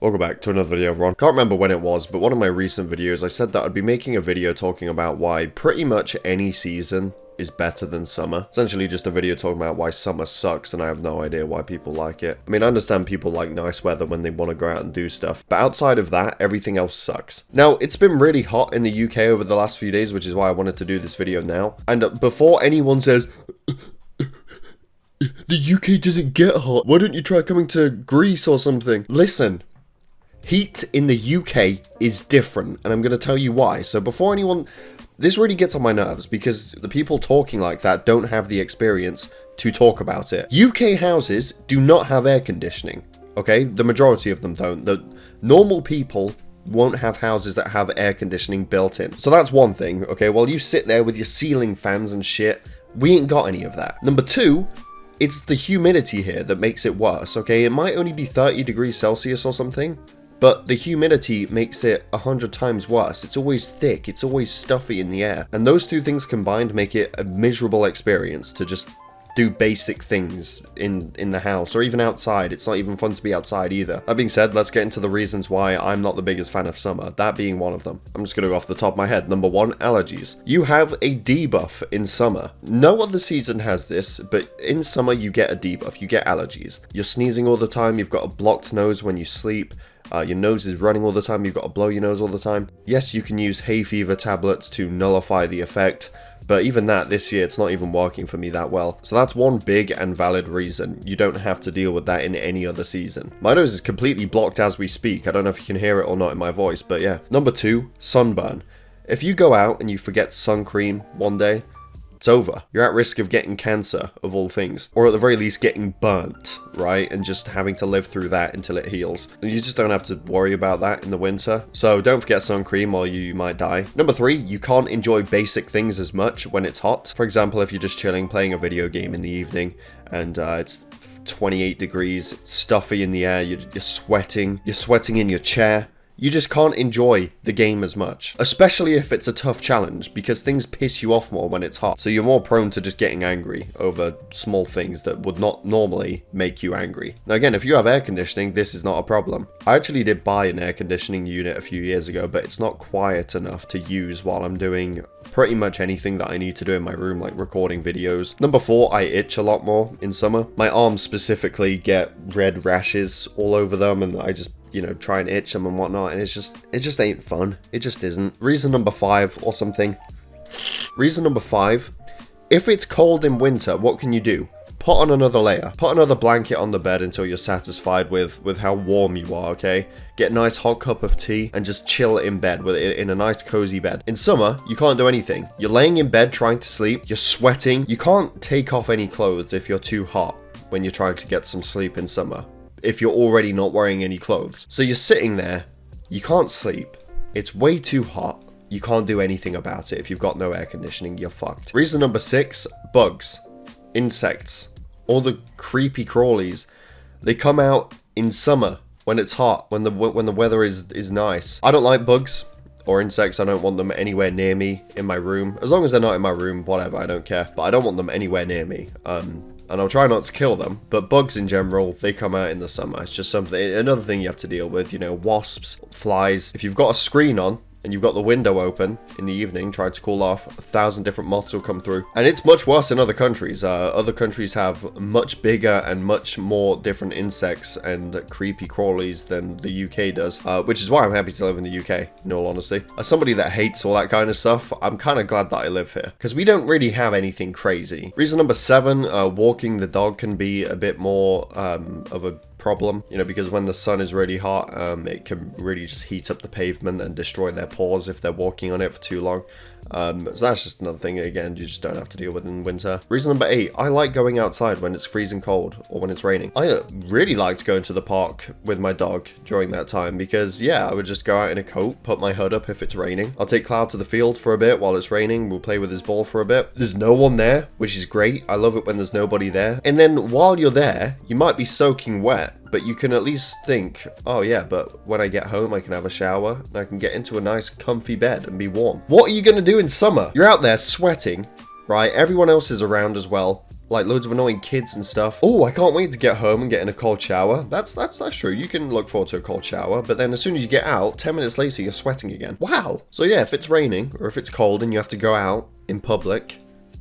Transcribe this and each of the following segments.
Welcome back to another video, everyone. Can't remember when it was, but one of my recent videos I said that I'd be making a video talking about why pretty much any season is better than summer. Essentially just a video talking about why summer sucks, and I have no idea why people like it. I mean, I understand people like nice weather when they want to go out and do stuff, but outside of that, everything else sucks. Now, it's been really hot in the UK over the last few days, which is why I wanted to do this video now. And before anyone says, the UK doesn't get hot, why don't you try coming to Greece or something? Listen, heat in the UK is different, and I'm going to tell you why. So before anyone... This really gets on my nerves because the people talking like that don't have the experience to talk about it. UK houses do not have air conditioning, okay? The majority of them don't. The normal people won't have houses that have air conditioning built in. So that's one thing, okay? While you sit there with your ceiling fans and shit, we ain't got any of that. Number two, it's the humidity here that makes it worse, okay? It might only be 30 degrees Celsius or something, but the humidity makes it 100 times worse. It's always thick, it's always stuffy in the air. And those two things combined make it a miserable experience to just do basic things in the house or even outside. It's not even fun to be outside either. That being said, let's get into the reasons why I'm not the biggest fan of summer, that being one of them. I'm just gonna go off the top of my head. Number one, allergies. You have a debuff in summer. No other season has this, but in summer you get a debuff, you get allergies. You're sneezing all the time, you've got a blocked nose when you sleep, your nose is running all the time, you've got to blow your nose all the time. Yes, you can use hay fever tablets to nullify the effect, but even that, this year, it's not even working for me that well. So that's one big and valid reason. You don't have to deal with that in any other season. My nose is completely blocked as we speak. I don't know if you can hear it or not in my voice, but yeah. Number two, sunburn. If you go out and you forget sun cream one day, it's over. You're at risk of getting cancer, of all things. Or at the very least getting burnt, right? And just having to live through that until it heals. And you just don't have to worry about that in the winter. So don't forget sun cream or you might die. Number three, you can't enjoy basic things as much when it's hot. For example, if you're just chilling, playing a video game in the evening, and it's 28 degrees, it's stuffy in the air, you're sweating in your chair. You just can't enjoy the game as much, especially if it's a tough challenge, because things piss you off more when it's hot. So you're more prone to just getting angry over small things that would not normally make you angry. Now again, if you have air conditioning, this is not a problem. I actually did buy an air conditioning unit a few years ago, but it's not quiet enough to use while I'm doing pretty much anything that I need to do in my room, like recording videos. Number four, I itch a lot more in summer. My arms specifically get red rashes all over them, and I just, you know, try and itch them and whatnot, and it just ain't fun. It just isn't. Reason number five or something. Reason number five, if it's cold in winter, what can you do? Put on another layer. Put another blanket on the bed until you're satisfied with how warm you are, okay? Get a nice hot cup of tea and just chill in bed in a nice cozy bed. In summer, you can't do anything. You're laying in bed trying to sleep. You're sweating. You can't take off any clothes if you're too hot when you're trying to get some sleep in summer, if you're already not wearing any clothes. So you're sitting there, you can't sleep, it's way too hot, you can't do anything about it. If you've got no air conditioning, you're fucked. Reason number six, bugs, insects, all the creepy crawlies. They come out in summer when it's hot, when the weather is nice. I don't like bugs or insects. I don't want them anywhere near me in my room. As long as they're not in my room, whatever, I don't care. But I don't want them anywhere near me. And I'll try not to kill them, but bugs in general, they come out in the summer. It's just another thing you have to deal with, you know, wasps, flies. If you've got a screen on and you've got the window open in the evening, trying to cool off, 1,000 different moths will come through. And it's much worse in other countries. Other countries have much bigger and much more different insects and creepy crawlies than the UK does, which is why I'm happy to live in the UK, in all honesty. As somebody that hates all that kind of stuff, I'm kind of glad that I live here, because we don't really have anything crazy. Reason number seven, walking the dog can be a bit more of a problem, you know, because when the sun is really hot, it can really just heat up the pavement and destroy their paws if they're walking on it for too long. So that's just another thing, again, you just don't have to deal with in winter. Reason number eight, I like going outside when it's freezing cold or when it's raining. I really liked going to the park with my dog during that time because, yeah, I would just go out in a coat, put my hood up if it's raining. I'll take Cloud to the field for a bit while it's raining. We'll play with his ball for a bit. There's no one there, which is great. I love it when there's nobody there. And then while you're there, you might be soaking wet, but you can at least think, oh yeah, but when I get home, I can have a shower and I can get into a nice comfy bed and be warm. What are you going to do in summer? You're out there sweating, right? Everyone else is around as well. like loads of annoying kids and stuff. Oh, I can't wait to get home and get in a cold shower. That's true. You can look forward to a cold shower, but then as soon as you get out, 10 minutes later, you're sweating again. Wow. So yeah, if it's raining or if it's cold and you have to go out in public,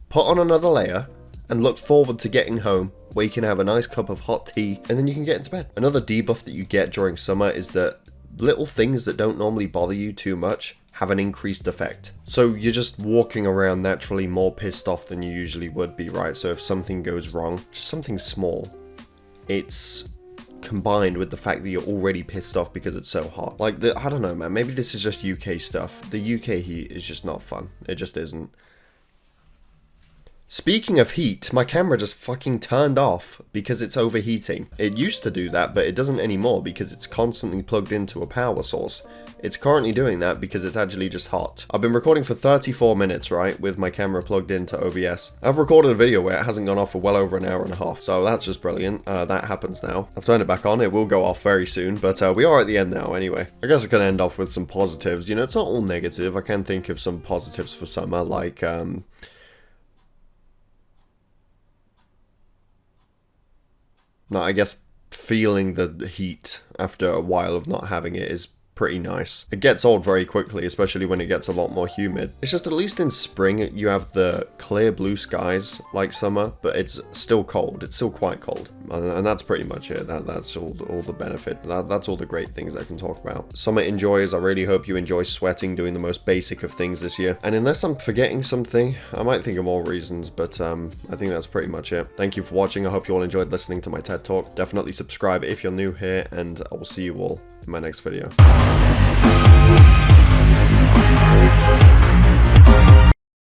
put on another layer and look forward to getting home where you can have a nice cup of hot tea and then you can get into bed. Another debuff that you get during summer is that little things that don't normally bother you too much have an increased effect. So you're just walking around naturally more pissed off than you usually would be, right? So if something goes wrong, just something small, it's combined with the fact that you're already pissed off because it's so hot. Like, I don't know, man, maybe this is just UK stuff. The UK heat is just not fun. It just isn't. Speaking of heat, my camera just fucking turned off because it's overheating. It used to do that, but it doesn't anymore because it's constantly plugged into a power source. It's currently doing that because it's actually just hot. I've been recording for 34 minutes, right, with my camera plugged into OBS. I've recorded a video where it hasn't gone off for well over an hour and a half, so that's just brilliant. That happens now. I've turned it back on. It will go off very soon, but we are at the end now anyway. I guess I can end off with some positives. You know, it's not all negative. I can think of some positives for summer, like, no, I guess feeling the heat after a while of not having it is pretty nice. It gets old very quickly, especially when it gets a lot more humid. It's just at least in spring you have the clear blue skies like summer, but it's still cold. It's still quite cold. And that's pretty much it. That's all the benefit. That's all the great things I can talk about. Summer enjoyers, I really hope you enjoy sweating, doing the most basic of things this year. And unless I'm forgetting something, I might think of more reasons, but I think that's pretty much it. Thank you for watching. I hope you all enjoyed listening to my TED Talk. Definitely subscribe if you're new here, and I will see you all in my next video.